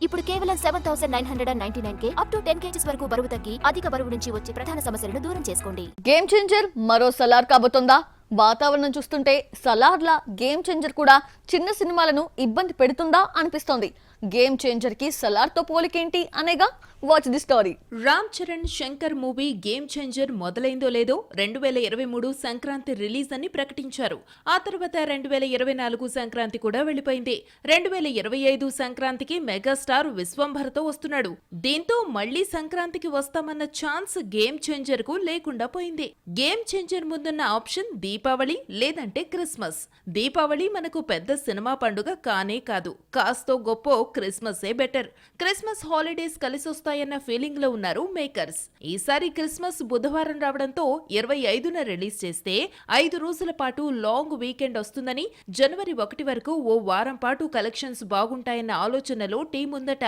ఇప్పుడు కేవలం 7,999 up to 10 kgs వరకు బరువు తగ్గి అధిక బరువు నుంచి వచ్చే ప్రధాన సమస్యలను దూరం చేసుకోండి. గేమ్ చేంజర్ మరో సలార్ కాబోతోందా? వాతావరణం చూస్తుంటే సలార్ల గేమ్ చేంజర్ కూడా చిన్న సినిమాలను ఇబ్బంది పెడుతుందా అనిపిస్తోంది. గేమ్ చేంజర్ కి సలార్ తో పోలికేంటి అనేగా watch the story. Ram Charan Shankar movie game changer మొదలైందో లేదో 2023 సంక్రాంతి రిలీజ్ అని ప్రకటించారు. ఆ తర్వాత 2024 సంక్రాంతి కూడా వెళ్లిపోయింది. 2025 సంక్రాంతికి మెగాస్టార్ విశ్వంభర్తో వస్తున్నాడు. దీంతో మళ్లీ సంక్రాంతికి వస్తామన్న ఛాన్స్ గేమ్ చేంజర్ కు లేకుండా పోయింది. గేమ్ చేంజర్ ముందున్న ఆప్షన్ దీపావళి లేదంటే క్రిస్మస్. దీపావళి మనకు పెద్ద సినిమా పండుగ కానే కాదు. కాస్తో గొప్పో క్రిస్మసే బెటర్. క్రిస్మస్ హాలిడేస్ కలిసొస్తాయన్న ఫీలింగ్ లో ఉన్నారు మేకర్స్. ఈసారి క్రిస్మస్ బుధవారం రావడంతో 25న రిలీజ్ చేస్తే 5 రోజుల పాటు లాంగ్ వీకెండ్ వస్తుందని, జనవరి 1 వరకు ఓ వారం పాటు కలెక్షన్స్ బాగుంటాయన్న ఆలోచనలో టీం ఉందట.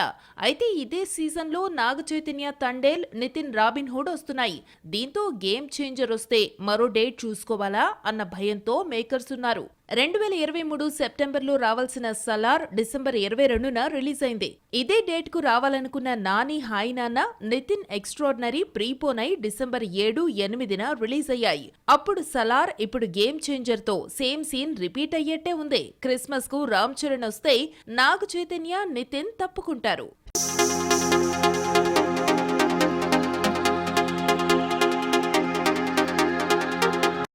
అయితే ఇదే సీజన్ లో నాగ చైతన్య తండేల్, నితిన్ రాబిన్హుడ్ వస్తున్నాయి. దీంతో గేమ్ చేంజర్ వస్తే మరో డేట్ చూసుకోవాలా అన్న భయంతో మేకర్స్ ఉన్నారు. 2023 సెప్టెంబర్లో రావాల్సిన సలార్ డిసెంబర్ 22న రిలీజ్ అయింది. ఇదే డేట్ కు రావాలనుకున్న నాని హాయ్ నాన్న, నితిన్ ఎక్స్ట్రార్డినరీ ప్రీపోన్ అయి డిసెంబర్ 7, 8న రిలీజ్ అయ్యాయి. అప్పుడు సలార్, ఇప్పుడు గేమ్ చేంజర్ తో సేమ్ సీన్ రిపీట్ అయ్యేట్టే ఉంది. క్రిస్మస్ కు రామ్ చరణ్ వస్తే నాగ చైతన్య, నితిన్ తప్పుకుంటారు.